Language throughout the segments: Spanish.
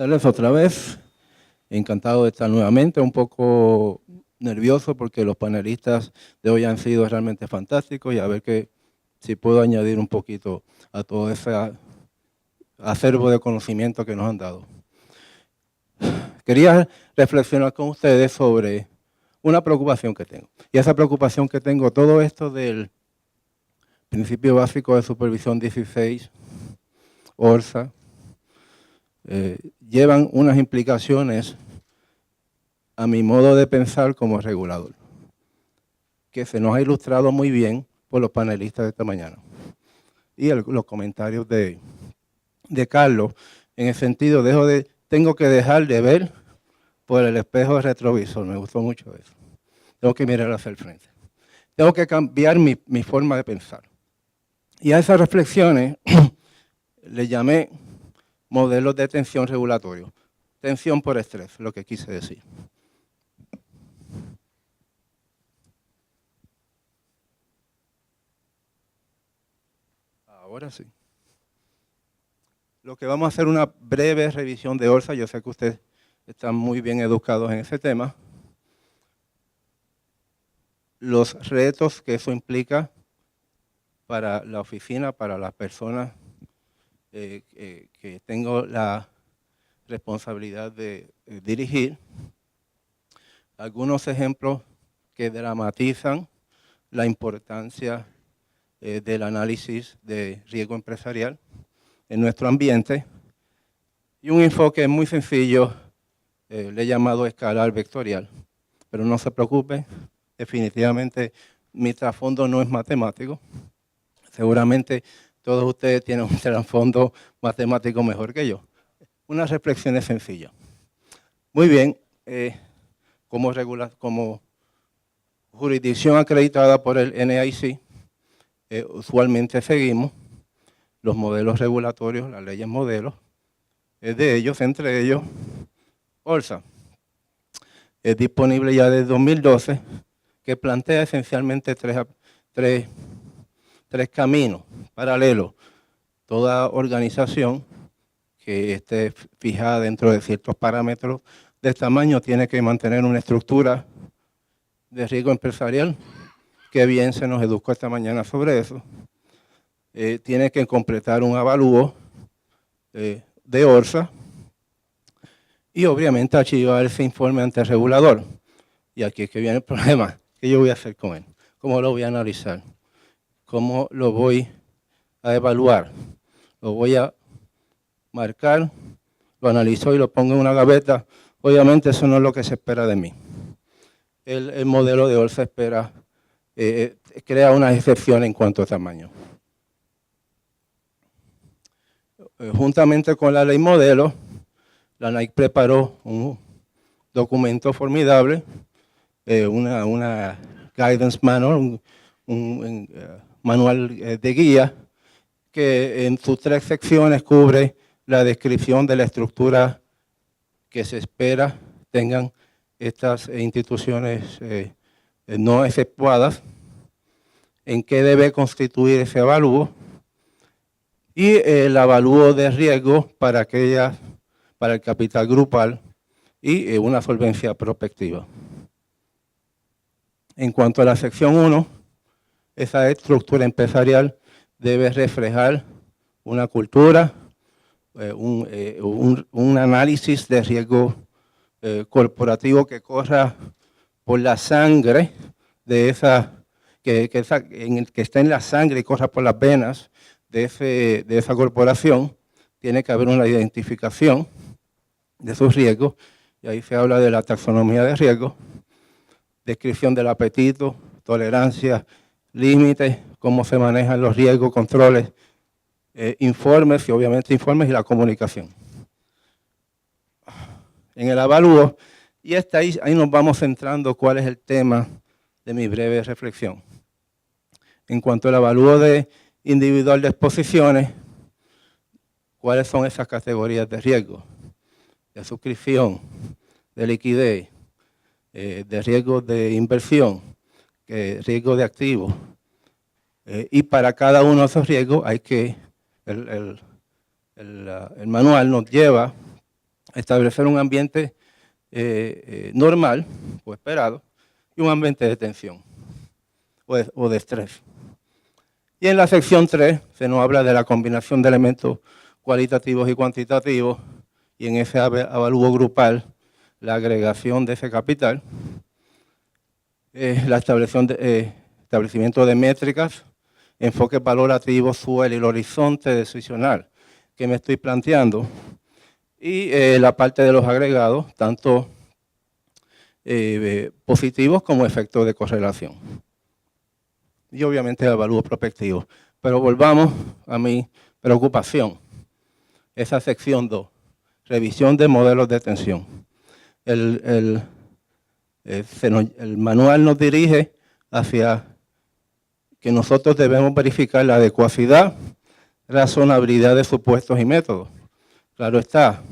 tardes otra vez. Encantado de estar nuevamente, un poco nervioso porque los panelistas de hoy han sido realmente fantásticos y a ver si puedo añadir un poquito a todo ese acervo de conocimiento que nos han dado. Quería reflexionar con ustedes sobre una preocupación que tengo. Y esa preocupación que tengo, todo esto del principio básico de supervisión 16, ORSA, llevan unas implicaciones a mi modo de pensar como regulador, que se nos ha ilustrado muy bien por los panelistas de esta mañana. Y los comentarios de Carlos, en el sentido, tengo que dejar de ver por el espejo retrovisor, me gustó mucho eso. Tengo que mirar hacia el frente. Tengo que cambiar mi forma de pensar. Y a esas reflexiones le llamé modelos de tensión regulatorio. Tensión por estrés, lo que quise decir. Ahora sí. Lo que vamos a hacer una breve revisión de ORSA. Yo sé que ustedes están muy bien educados en ese tema. Los retos que eso implica para la oficina, para las personas que tengo la responsabilidad de dirigir. Algunos ejemplos que dramatizan la importancia del análisis de riesgo empresarial en nuestro ambiente, y un enfoque muy sencillo, le he llamado escalar vectorial, pero no se preocupe, definitivamente mi trasfondo no es matemático, seguramente todos ustedes tienen un trasfondo matemático mejor que yo. Unas reflexiones sencillas. Muy bien, como jurisdicción acreditada por el NAIC, usualmente seguimos los modelos regulatorios, las leyes modelos, de ellos, entre ellos, ORSA. Es disponible ya desde 2012, que plantea esencialmente tres caminos paralelos. Toda organización que esté fijada dentro de ciertos parámetros de tamaño tiene que mantener una estructura de riesgo empresarial, que bien se nos educó esta mañana sobre eso. Tiene que completar un avalúo de ORSA y obviamente archivar ese informe ante el regulador. Y aquí es que viene el problema. ¿Qué yo voy a hacer con él? ¿Cómo lo voy a analizar? ¿Cómo lo voy a evaluar? Lo voy a marcar, lo analizo y lo pongo en una gaveta. Obviamente eso no es lo que se espera de mí. El modelo de ORSA crea una excepción en cuanto a tamaño. Juntamente con la ley modelo, la NAIC preparó un documento formidable, una guidance manual, un manual de guía, que en sus 3 secciones cubre la descripción de la estructura que se espera tengan estas instituciones no exceptuadas, en qué debe constituir ese avalúo, y el avalúo de riesgo para el capital grupal y una solvencia prospectiva. En cuanto a la sección 1, esa estructura empresarial debe reflejar una cultura, un análisis de riesgo corporativo que corra por la sangre de que está en la sangre y corra por las venas de esa corporación. Tiene que haber una identificación de sus riesgos, y ahí se habla de la taxonomía de riesgos, descripción del apetito, tolerancia, límites, cómo se manejan los riesgos, controles, informes y obviamente informes y la comunicación. En el avalúo, y ahí nos vamos centrando cuál es el tema de mi breve reflexión. En cuanto al avalúo individual de exposiciones, ¿cuáles son esas categorías de riesgo? De suscripción, de liquidez, de riesgo de inversión, riesgo de activos. Y para cada uno de esos riesgos hay que, el manual nos lleva establecer un ambiente normal o esperado y un ambiente de tensión o de estrés. Y en la sección 3 se nos habla de la combinación de elementos cualitativos y cuantitativos, y en ese avalúo grupal, la agregación de ese capital, la establecimiento de métricas, enfoques valorativos, suelo y el horizonte decisional que me estoy planteando, y la parte de los agregados, tanto positivos como efectos de correlación. Y obviamente el avalúo prospectivo. Pero volvamos a mi preocupación. Esa sección 2, revisión de modelos de tensión. El manual nos dirige hacia que nosotros debemos verificar la adecuacidad, razonabilidad de supuestos y métodos. Claro está,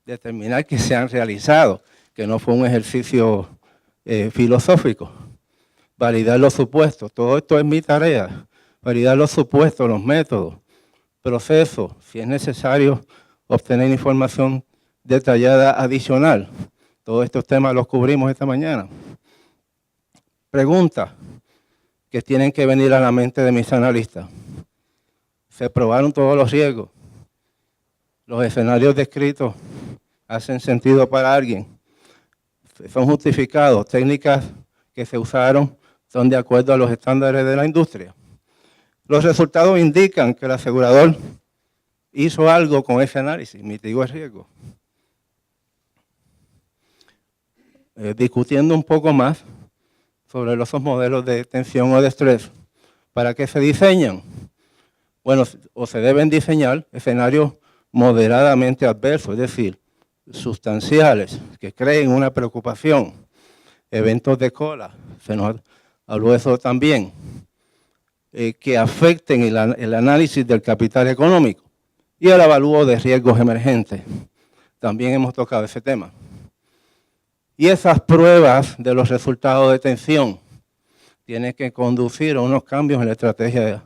determinar que se han realizado, que no fue un ejercicio filosófico. Validar los supuestos, todo esto es mi tarea, validar los supuestos, los métodos, procesos, si es necesario obtener información detallada adicional. Todos estos temas los cubrimos esta mañana. Preguntas que tienen que venir a la mente de mis analistas. ¿Se probaron todos los riesgos? ¿Los escenarios descritos hacen sentido para alguien? ¿Son justificados? ¿Técnicas que se usaron son de acuerdo a los estándares de la industria? Los resultados indican que el asegurador hizo algo con ese análisis, mitigó el riesgo. Discutiendo un poco más sobre esos modelos de tensión o de estrés, ¿para qué se diseñan? Bueno, o se deben diseñar escenarios moderadamente adversos, es decir, sustanciales, que creen una preocupación, eventos de cola, se nos habló de eso también, que afecten el análisis del capital económico y el avalúo de riesgos emergentes. También hemos tocado ese tema. Y esas pruebas de los resultados de tensión tienen que conducir a unos cambios en la estrategia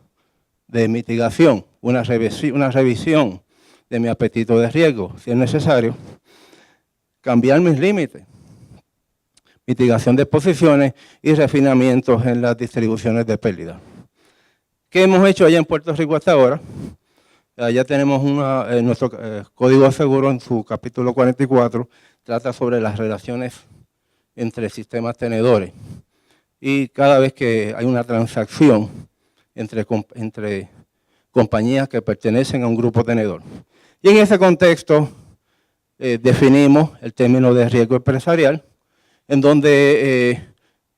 de mitigación, una revisión de mi apetito de riesgo, si es necesario, cambiar mis límites, mitigación de exposiciones y refinamientos en las distribuciones de pérdida. ¿Qué hemos hecho allá en Puerto Rico hasta ahora? Allá tenemos nuestro Código de Seguro en su capítulo 44, trata sobre las relaciones entre sistemas tenedores. Y cada vez que hay una transacción entre compañías que pertenecen a un grupo tenedor. Y en ese contexto definimos el término de riesgo empresarial, en donde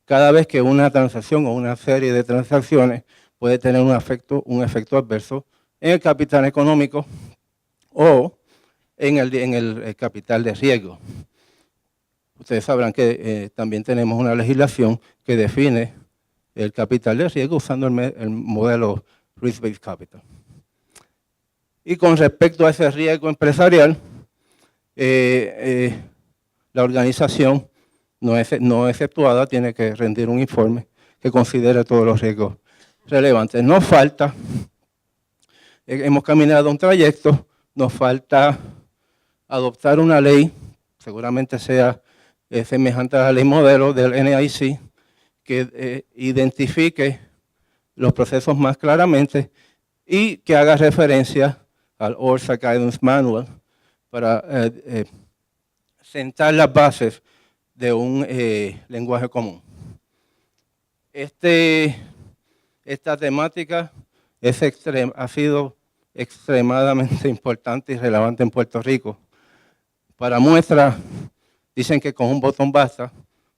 cada vez que una transacción o una serie de transacciones puede tener un efecto adverso en el capital económico o en el capital de riesgo. Ustedes sabrán que también tenemos una legislación que define el capital de riesgo usando el modelo Risk-Based Capital. Y con respecto a ese riesgo empresarial, la organización no exceptuada tiene que rendir un informe que considere todos los riesgos relevantes. Nos falta, hemos caminado un trayecto, nos falta adoptar una ley, seguramente sea semejante a la ley modelo del NAIC, que identifique los procesos más claramente y que haga referencia al ORSA Guidance Manual para sentar las bases de un lenguaje común. Esta temática ha sido extremadamente importante y relevante en Puerto Rico. Para muestra, dicen que con un botón basta,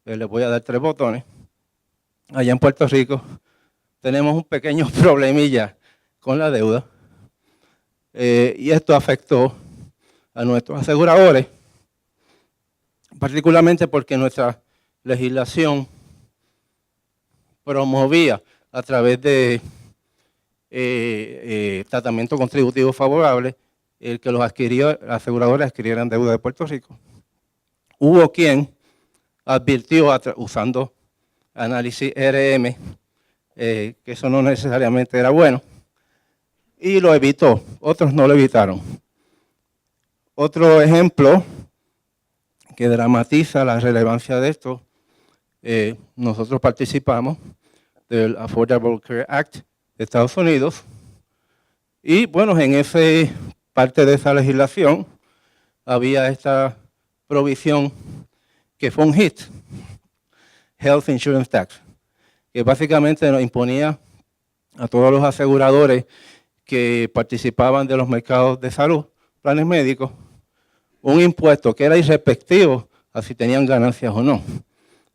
les voy a dar 3 botones. Allá en Puerto Rico tenemos un pequeño problemilla con la deuda y esto afectó a nuestros aseguradores, particularmente porque nuestra legislación promovía a través de tratamiento contributivo favorable el que los aseguradores adquirieran deuda de Puerto Rico. Hubo quien advirtió usando análisis RM que eso no necesariamente era bueno y lo evitó, otros no lo evitaron. Otro ejemplo que dramatiza la relevancia de esto, nosotros participamos del Affordable Care Act de Estados Unidos y bueno, en esa parte de esa legislación había esta provisión que fue un hit, Health Insurance Tax, que básicamente nos imponía a todos los aseguradores que participaban de los mercados de salud, planes médicos, un impuesto que era irrespectivo a si tenían ganancias o no.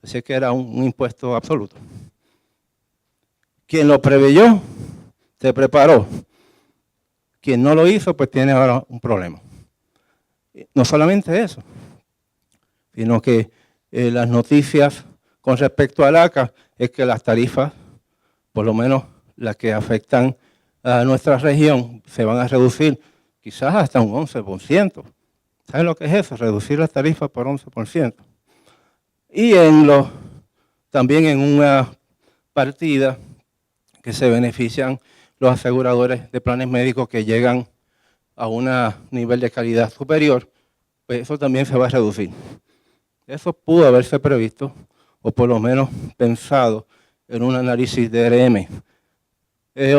Así que era un impuesto absoluto. Quien lo preveyó, se preparó. Quien no lo hizo, pues tiene ahora un problema. No solamente eso, sino que las noticias con respecto al ACA es que las tarifas, por lo menos las que afectan a nuestra región, se van a reducir quizás hasta un 11%. ¿Saben lo que es eso? Reducir las tarifas por 11%. Y también en una partida que se benefician los aseguradores de planes médicos que llegan a un nivel de calidad superior, pues eso también se va a reducir. Eso pudo haberse previsto, o por lo menos pensado, en un análisis de RM.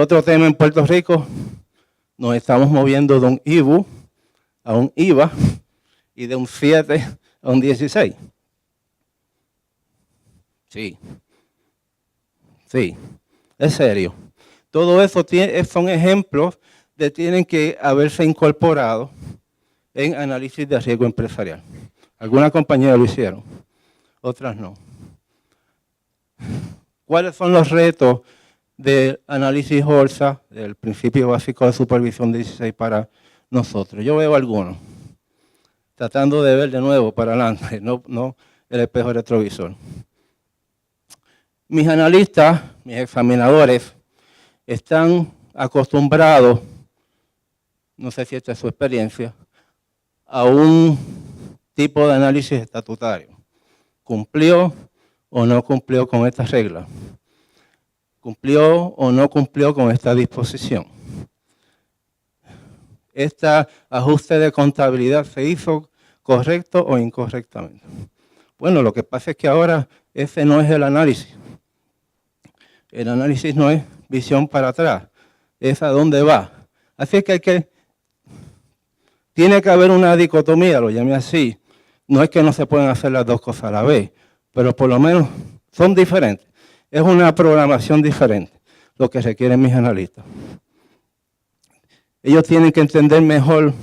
Otro tema en Puerto Rico, nos estamos moviendo de un IBU a un IVA y de un 7 a un 16. Sí, es serio. Todo eso son ejemplos de tienen que haberse incorporado en análisis de riesgo empresarial. Algunas compañías lo hicieron, otras no. ¿Cuáles son los retos del análisis ORSA, del principio básico de supervisión 16 para nosotros? Yo veo algunos, tratando de ver de nuevo para adelante, no el espejo retrovisor. Mis analistas, mis examinadores, están acostumbrados, no sé si esta es su experiencia, a un tipo de análisis estatutario. ¿Cumplió o no cumplió con esta regla? ¿Cumplió o no cumplió con esta disposición? ¿Este ajuste de contabilidad se hizo correcto o incorrectamente? Bueno, lo que pasa es que ahora ese no es el análisis. El análisis no es visión para atrás, es a dónde va. Así que tiene que haber una dicotomía, lo llamé así. No es que no se puedan hacer las dos cosas a la vez, pero por lo menos son diferentes. Es una programación diferente lo que requieren mis analistas. Ellos tienen que entender mejor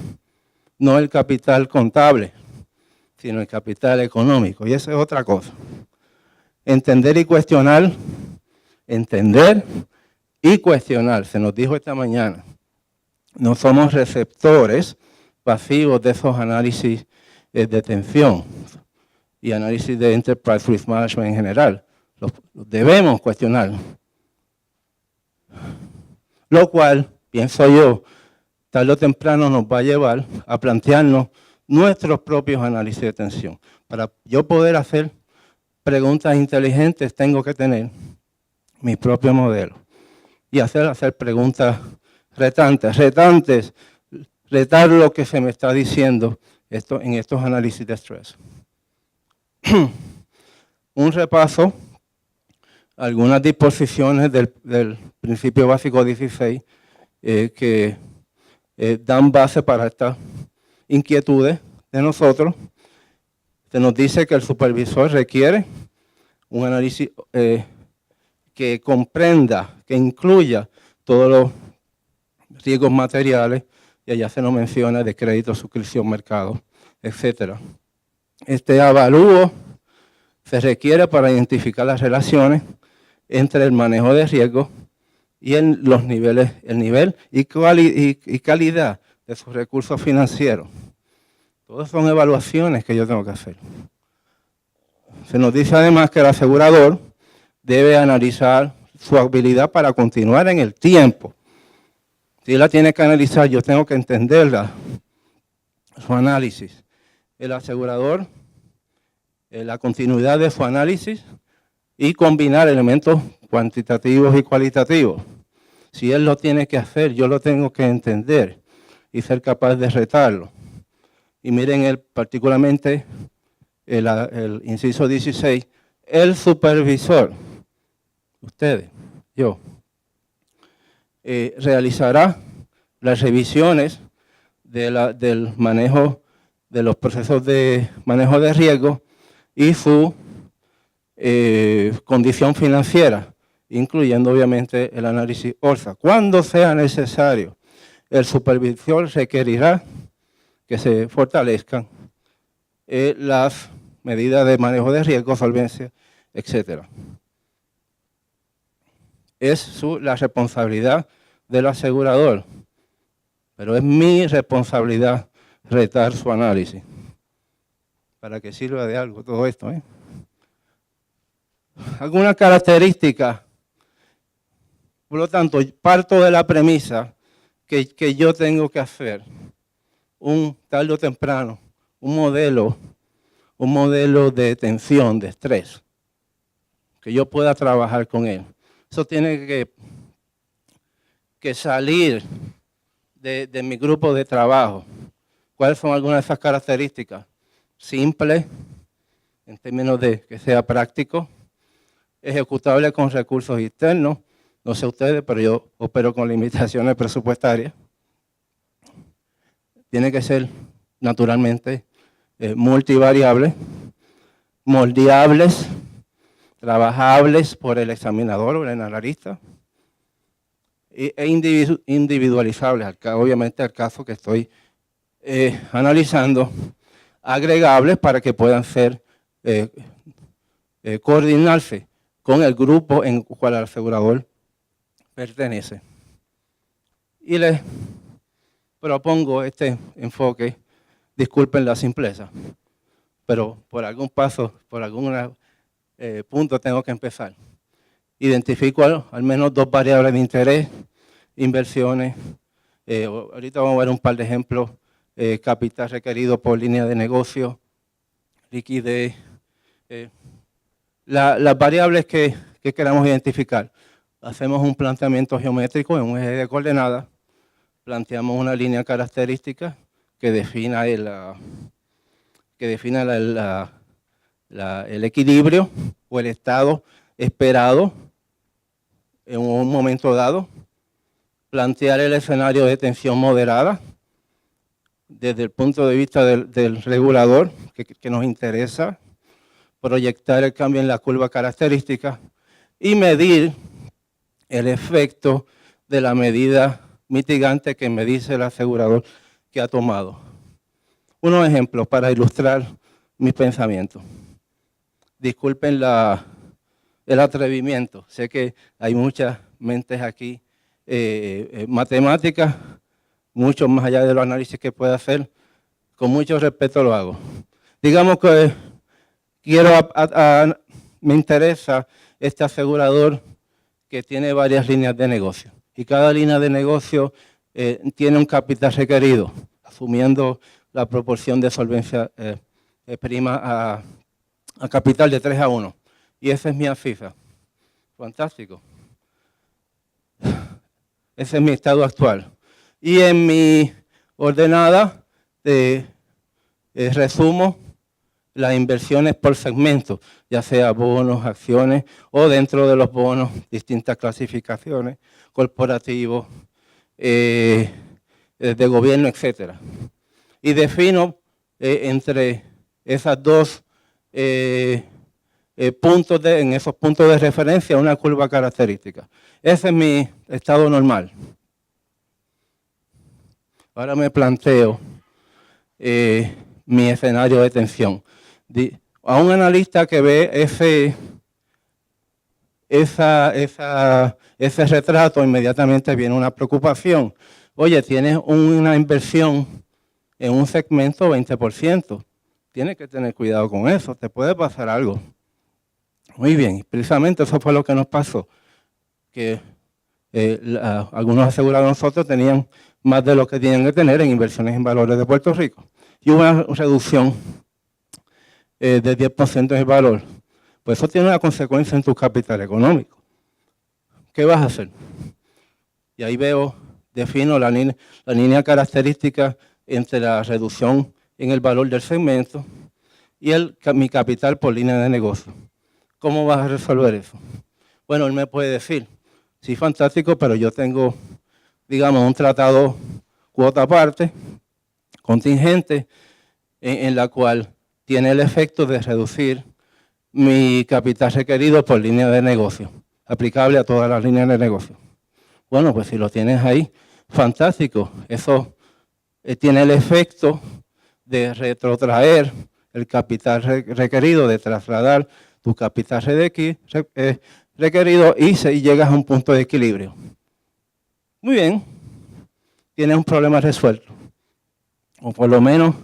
no el capital contable, sino el capital económico, y esa es otra cosa. Entender y cuestionar, entender y cuestionar. Se nos dijo esta mañana, no somos receptores pasivos de esos análisis de tensión y análisis de Enterprise Risk Management en general. Los debemos cuestionar. Lo cual, pienso yo, tarde o temprano nos va a llevar a plantearnos nuestros propios análisis de tensión. Para yo poder hacer preguntas inteligentes, tengo que tener mi propio modelo y hacer preguntas retantes, retar lo que se me está diciendo en estos análisis de estrés. Un repaso, algunas disposiciones del principio básico 16 que dan base para estas inquietudes de nosotros. Se nos dice que el supervisor requiere un análisis que comprenda, que incluya todos los riesgos materiales, y allá se nos menciona de crédito, suscripción, mercado, etc. Este avalúo se requiere para identificar las relaciones entre el manejo de riesgo y los niveles, el nivel y calidad de sus recursos financieros. Todas son evaluaciones que yo tengo que hacer. Se nos dice además que el asegurador debe analizar su habilidad para continuar en el tiempo. Si la tiene que analizar, yo tengo que entenderla, su análisis. El asegurador, la continuidad de su análisis y combinar elementos cuantitativos y cualitativos. Si él lo tiene que hacer, yo lo tengo que entender y ser capaz de retarlo. y miren particularmente el inciso 16, el supervisor, ustedes, yo, realizará las revisiones del manejo de los procesos de manejo de riesgo y su condición financiera, incluyendo obviamente el análisis ORSA. Cuando sea necesario, el supervisor requerirá que se fortalezcan las medidas de manejo de riesgo, solvencia, etc. Es la responsabilidad del asegurador, pero es mi responsabilidad retar su análisis. Para que sirva de algo todo esto, ¿eh? Algunas características, por lo tanto, parto de la premisa que yo tengo que hacer tarde o temprano, un modelo de tensión, de estrés, que yo pueda trabajar con él. Eso tiene que salir de mi grupo de trabajo. ¿Cuáles son algunas de esas características? Simple, en términos de que sea práctico, ejecutable con recursos externos. No sé ustedes, pero yo opero con limitaciones presupuestarias. Tiene que ser, naturalmente, multivariable, moldeables, trabajables por el examinador o el analista, e individualizables, obviamente al caso que estoy analizando, agregables para que puedan ser coordinarse con el grupo en cual el asegurador pertenece. Y les propongo este enfoque, disculpen la simpleza, pero por algún punto tengo que empezar. Identifico al menos 2 variables de interés, inversiones, ahorita vamos a ver un par de ejemplos, capital requerido por línea de negocio, liquidez, las variables que queramos identificar. Hacemos un planteamiento geométrico en un eje de coordenadas, planteamos una línea característica que defina el equilibrio o el estado esperado en un momento dado, plantear el escenario de tensión moderada desde el punto de vista del regulador que nos interesa, proyectar el cambio en la curva característica y medir el efecto de la medida mitigante que me dice el asegurador que ha tomado. Unos ejemplos para ilustrar mis pensamientos. Disculpen el atrevimiento. Sé que hay muchas mentes aquí matemáticas, mucho más allá de los análisis que pueda hacer. Con mucho respeto lo hago. Digamos que me interesa este asegurador que tiene varias líneas de negocio. Y cada línea de negocio tiene un capital requerido, asumiendo la proporción de solvencia prima a capital de 3:1. Y esa es mi AFIFA. Fantástico. Ese es mi estado actual. Y en mi ordenada resumo las inversiones por segmento, ya sea bonos, acciones o dentro de los bonos, distintas clasificaciones, corporativos, de gobierno, etc. Y defino entre esas dos en esos puntos de referencia una curva característica. Ese es mi estado normal. Ahora me planteo mi escenario de tensión. A un analista que ve ese retrato, inmediatamente viene una preocupación. Oye, tienes una inversión en un segmento 20%. Tienes que tener cuidado con eso, te puede pasar algo. Muy bien, precisamente eso fue lo que nos pasó, que algunos asegurados nosotros tenían más de lo que tienen que tener en inversiones en valores de Puerto Rico. Y hubo una reducción de 10% en el valor. Pues eso tiene una consecuencia en tu capital económico. ¿Qué vas a hacer? Y ahí defino la línea característica entre la reducción en el valor del segmento y mi capital por línea de negocio. ¿Cómo vas a resolver eso? Bueno, él me puede decir, sí, fantástico, pero yo tengo, digamos, un tratado cuota aparte, contingente, en la cual tiene el efecto de reducir mi capital requerido por línea de negocio, aplicable a todas las líneas de negocio. Bueno, pues si lo tienes ahí, fantástico. Eso tiene el efecto de retrotraer el capital requerido, de trasladar tu capital requerido y llegas a un punto de equilibrio. Muy bien, tienes un problema resuelto. O por lo menos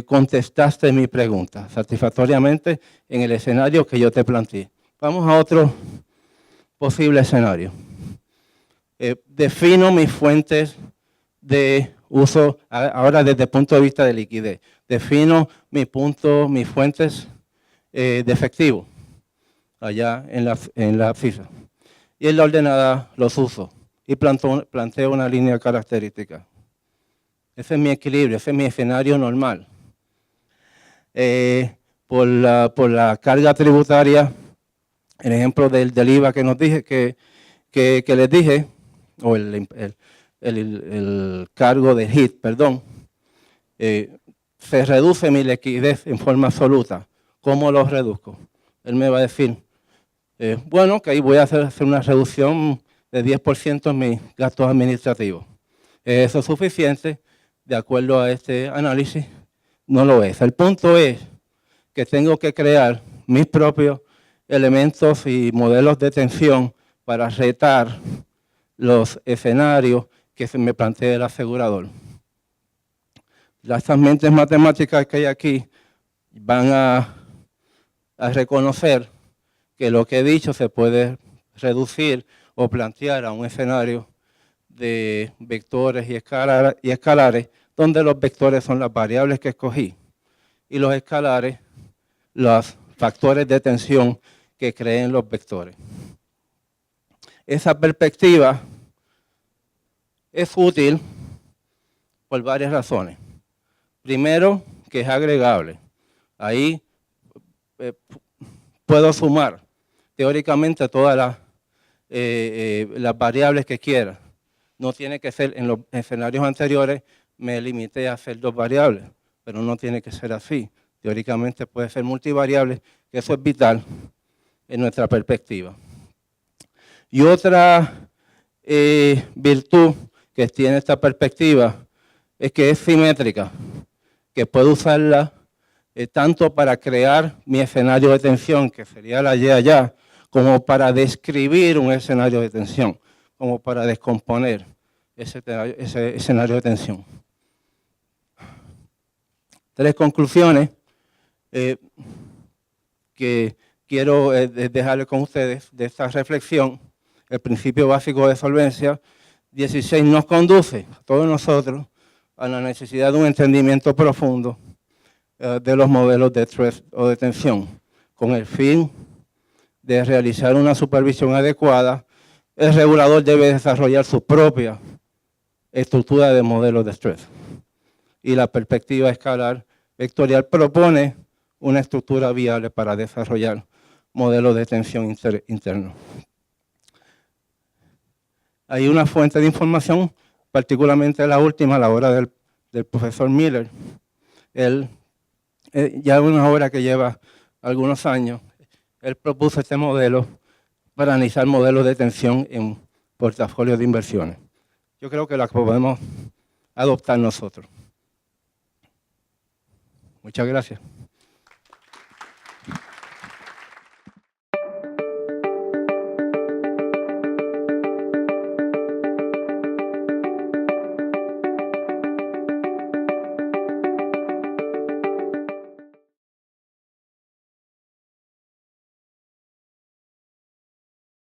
contestaste mi pregunta satisfactoriamente en el escenario que yo te planteé. Vamos a otro posible escenario. Defino mis fuentes de uso, ahora desde el punto de vista de liquidez. Defino mis fuentes de efectivo, allá en la FIFA. Y en la ordenada los uso y planteo una línea característica. Ese es mi equilibrio, ese es mi escenario normal. Por la carga tributaria, el ejemplo del IVA que nos dije, que les dije, o el cargo de HIT, perdón, se reduce mi liquidez en forma absoluta. ¿Cómo lo reduzco? Él me va a decir, bueno, que ahí voy a hacer una reducción de 10% en mis gastos administrativos. ¿Eso es suficiente? De acuerdo a este análisis, no lo es. El punto es que tengo que crear mis propios elementos y modelos de tensión para retar los escenarios que se me plantea el asegurador. Las mentes matemáticas que hay aquí van a reconocer que lo que he dicho se puede reducir o plantear a un escenario de vectores y escalares, donde los vectores son las variables que escogí y los escalares los factores de tensión que creen los vectores. Esa perspectiva es útil por varias razones. Primero, que es agregable. Ahí puedo sumar teóricamente todas las variables que quiera. No tiene que ser, en los escenarios anteriores me limité a hacer 2 variables, pero no tiene que ser así. Teóricamente puede ser multivariable, que eso es vital en nuestra perspectiva. Y otra virtud que tiene esta perspectiva es que es simétrica, que puedo usarla tanto para crear mi escenario de tensión, que sería la Y allá, como para describir un escenario de tensión, como para descomponer ese escenario de tensión. 3 conclusiones que quiero dejarles con ustedes de esta reflexión. El principio básico de solvencia 16 nos conduce a todos nosotros a la necesidad de un entendimiento profundo de los modelos de estrés o de tensión, con el fin de realizar una supervisión adecuada. El regulador debe desarrollar su propia estructura de modelos de estrés. Y la perspectiva escalar vectorial propone una estructura viable para desarrollar modelos de tensión internos. Hay una fuente de información, particularmente la última, la obra del profesor Miller. Él, ya una obra que lleva algunos años, él propuso este modelo para analizar modelos de tensión en portafolios de inversiones. Yo creo que la podemos adoptar nosotros. Muchas gracias.